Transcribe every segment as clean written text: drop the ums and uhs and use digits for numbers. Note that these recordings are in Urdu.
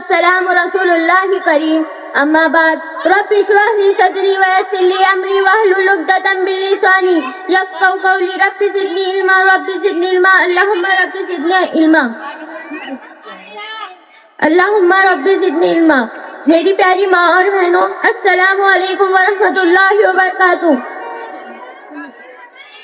والسلام رسول اللہ کریم اما بعد رب اشرح لي صدری ویسر لي امری واحلل عقدۃ من لسانی یفقهوا قولی رب زدنی علما رب زدنی علما اللہم رب زدنی علما اللہم رب زدنی علما۔ میری پیاری ماں اور بہنوں، السلام علیکم ورحمۃ اللہ وبرکاتہ۔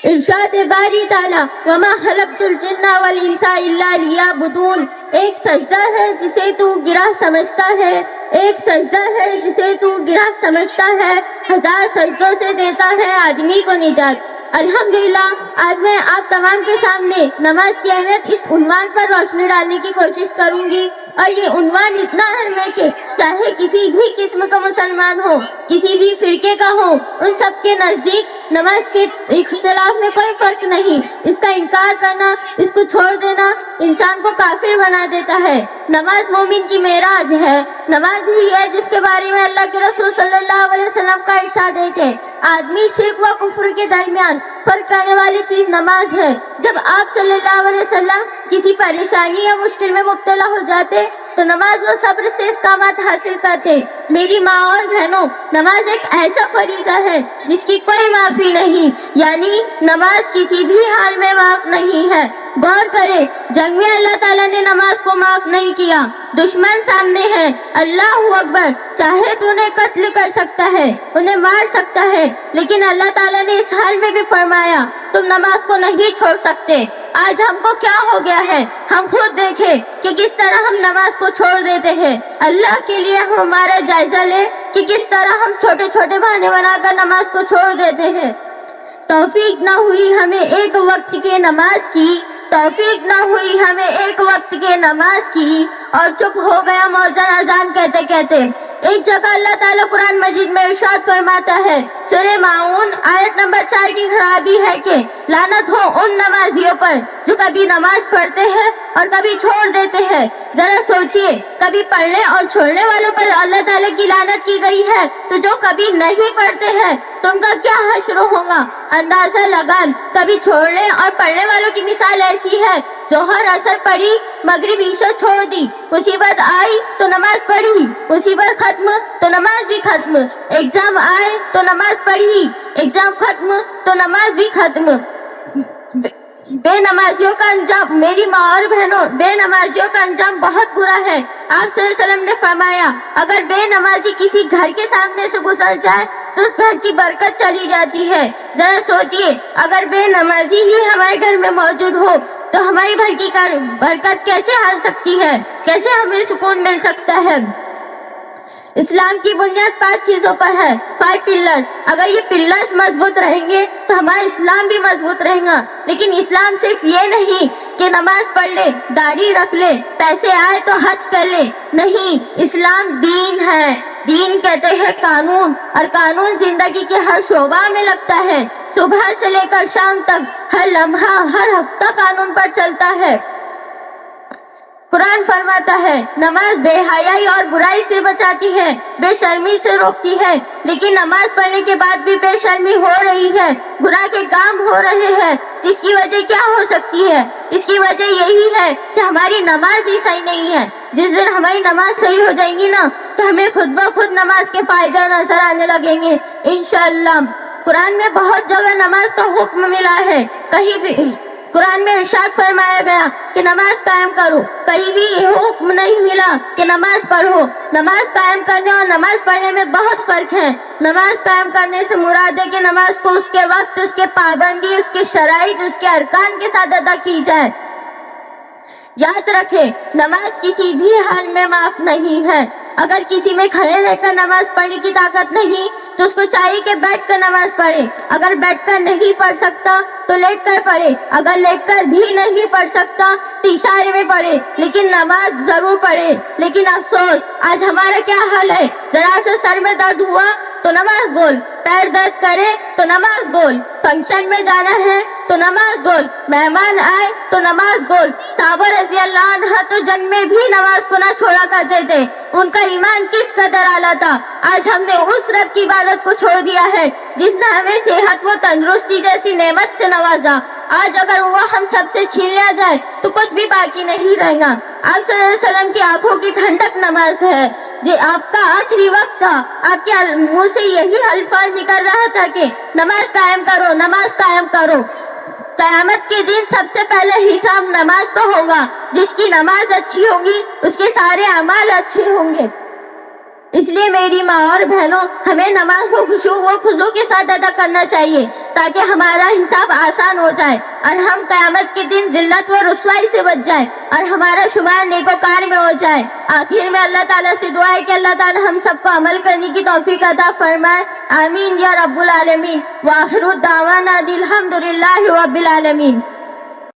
ارشاد باری تعالیٰ وما خلقت الجن والانس الا لیعبدون، ایک سجدہ ہے جسے تو گرہ سمجھتا ہے، ایک سجدہ ہے جسے تو گرہ سمجھتا ہے، ہزار سجدوں سے دیتا ہے آدمی کو نجات۔ الحمدللہ آج میں آپ تمام کے سامنے نماز کی اہمیت اس عنوان پر روشنی ڈالنے کی کوشش کروں گی، اور یہ عنوان اتنا اہم ہے کہ چاہے کسی بھی قسم کا مسلمان ہو، کسی بھی فرقے کا ہو، ان سب کے نزدیک نماز کے اختلاف میں کوئی فرق نہیں۔ اس کا انکار کرنا، اس کو چھوڑ دینا انسان کو کافر بنا دیتا ہے۔ نماز مومن کی معراج ہے، نماز ہی ہے جس کے بارے میں اللہ کے رسول صلی اللہ علیہ وسلم کا ارشاد ہے کہ آدمی شرک و کفر کے درمیان فرق کرنے والی چیز نماز ہے۔ جب آپ صلی اللہ علیہ وسلم کسی پریشانی یا مشکل میں مبتلا ہو جاتے تو نماز و صبر سے استقامت حاصل کرتے۔ میری ماں اور بہنوں، نماز ایک ایسا فریضہ ہے جس کی کوئی معافی نہیں، یعنی نماز کسی بھی حال میں معاف نہیں ہے۔ غور کرے، جنگ میں اللہ تعالیٰ نے نماز کو معاف نہیں کیا، دشمن سامنے ہے، اللہ اکبر، چاہے تو انہیں قتل کر سکتا ہے، انہیں مار سکتا ہے، لیکن اللہ تعالیٰ نے اس حال میں بھی فرمایا تم نماز کو نہیں چھوڑ سکتے۔ آج ہم کو کیا ہو گیا ہے، ہم خود دیکھیں کہ کس طرح ہم نماز کو چھوڑ دیتے ہیں۔ اللہ کے لیے ہم ہمارا جائزہ لیں کہ کس طرح ہم چھوٹے چھوٹے بہانے بنا کر نماز کو چھوڑ دیتے ہیں۔ توفیق نہ ہوئی ہمیں ایک وقت کے نماز کی، توفیق نہ ہوئی ہمیں ایک وقت کے نماز کی، اور چپ ہو گیا مؤذن اذان کہتے کہتے۔ ایک جگہ اللہ تعالیٰ قرآن مجید میں ارشاد فرماتا ہے، سورہ ماعون آیت نمبر 4 کی خرابی ہے کہ لعنت ہو ان نمازیوں پر جو کبھی نماز پڑھتے ہیں اور کبھی چھوڑ دیتے ہیں۔ ذرا سوچئے، کبھی پڑھنے اور چھوڑنے والوں پر اللہ تعالیٰ کی لعنت کی گئی ہے، تو جو کبھی نہیں پڑھتے ہیں تو ان کا کیا حشر ہوگا؟ اندازہ لگان، کبھی چھوڑنے اور پڑھنے والوں کی مثال ایسی ہے، ظہر اثر پڑھی، مغرب عشاء چھوڑ دی، مصیبت آئی تو نماز پڑھی، مصیبت ختم تو نماز بھی ختم، ایگزام آئے تو نماز پڑھی، ایگزام ختم تو نماز بھی ختم۔ بے نمازیوں کا انجام، میری ماں اور بہنوں، بے نمازیوں کا انجام بہت برا ہے۔ آپ صلی اللہ علیہ وسلم نے فرمایا اگر بے نمازی کسی گھر کے سامنے سے گزر جائے تو اس گھر کی برکت چلی جاتی ہے۔ ذرا سوچئے، اگر بے نمازی ہی ہمارے گھر میں موجود ہو تو ہماری گھر کی برکت کیسے آ سکتی ہے، کیسے ہمیں سکون مل سکتا ہے؟ اسلام کی بنیاد 5 چیزوں پر ہے، 5 پلرز۔ اگر یہ پلرز مضبوط رہیں گے تو ہمارا اسلام بھی مضبوط رہے گا۔ لیکن اسلام صرف یہ نہیں کہ نماز پڑھ لے، داڑھی رکھ لے، پیسے آئے تو حج کر لے، نہیں، اسلام دین ہے۔ دین کہتے ہیں قانون، اور قانون زندگی کے ہر شعبہ میں لگتا ہے، صبح سے لے کر شام تک، ہر لمحہ، ہر ہفتہ قانون پر چلتا ہے۔ قرآن فرماتا ہے نماز بے حیائی اور برائی سے بچاتی ہے، بے شرمی سے روکتی ہے، لیکن نماز پڑھنے کے بعد بھی بے شرمی ہو رہی ہے، گناہ کے کام ہو رہے ہیں۔ اس کی وجہ کیا ہو سکتی ہے؟ اس کی وجہ یہی ہے کہ ہماری نماز ہی صحیح نہیں ہے۔ جس دن ہماری نماز صحیح ہو جائے گی نا تو ہمیں خود بخود نماز کے فائدے نظر آنے لگیں گے انشاءاللہ۔ قرآن میں بہت جگہ نماز کا حکم ملا ہے، کہیں بھی قرآن میں ارشاد فرمایا گیا کہ نماز قائم کرو، کہیں بھی یہ حکم نہیں ملا کہ نماز پڑھو۔ نماز قائم کرنے اور نماز پڑھنے میں بہت فرق ہے۔ نماز قائم کرنے سے مراد ہے کہ نماز کو اس کے وقت، اس کے پابندی، اس کے شرائط، اس کے ارکان کے ساتھ ادا کی جائے۔ یاد رکھیں، نماز کسی بھی حال میں معاف نہیں ہے۔ اگر کسی میں کھڑے رہ کر نماز پڑھنے کی طاقت نہیں تو اس کو چاہیے کہ بیٹھ کر نماز پڑھے۔ اگر بیٹھ کر نہیں پڑھ سکتا تو لیٹ کر پڑھے، اگر لیٹ کر بھی نہیں پڑھ سکتا تو اشارے میں پڑھے، لیکن نماز ضرور پڑھے۔ لیکن افسوس، آج ہمارا کیا حال ہے؟ ذرا سا سر میں درد ہوا تو نماز بول، پیر درد کرے تو نماز بول، فنکشن میں جانا ہے تو نماز بول، مہمان آئے تو نماز بول۔ صحابہ رضی اللہ عنہ تو جنگ میں بھی نماز کو نہ چھوڑا کرتے تھے، ان کا ایمان کس قدر اعلیٰ تھا۔ آج ہم نے اس رب کی عبادت کو چھوڑ دیا ہے جس نے ہمیں صحت و تندرستی جیسی نعمت سے نوازا، آج اگر وہ ہم سب سے چھین لیا جائے تو کچھ بھی باقی نہیں رہے گا۔ آپ صلی اللہ علیہ وسلم کی آنکھوں کی ٹھنڈک نماز ہے۔ جی آپ کا آخری وقت تھا، آپ کے منہ سے یہی الفاظ نکل رہا تھا کہ نماز قائم کرو، نماز قائم کرو۔ قیامت کے دن سب سے پہلے حساب نماز کا ہوگا۔ جس کی نماز اچھی ہوگی اس کے سارے اعمال اچھے ہوں گے۔ اس لیے میری ماں اور بہنوں، ہمیں نماز کو خشوع و خضوع کے ساتھ ادا کرنا چاہیے تاکہ ہمارا حساب آسان ہو جائے اور ہم قیامت کے دن ذلت و رسوائی سے بچ جائیں اور ہمارا شمار نیکوکار میں ہو جائے۔ آخر میں اللہ تعالیٰ سے دعا ہے کہ اللہ تعالیٰ ہم سب کو عمل کرنے کی توفیق عطا فرمائے۔ آمین یا رب العالمین۔ وآخر دعوانا الحمدللہ رب العالمین۔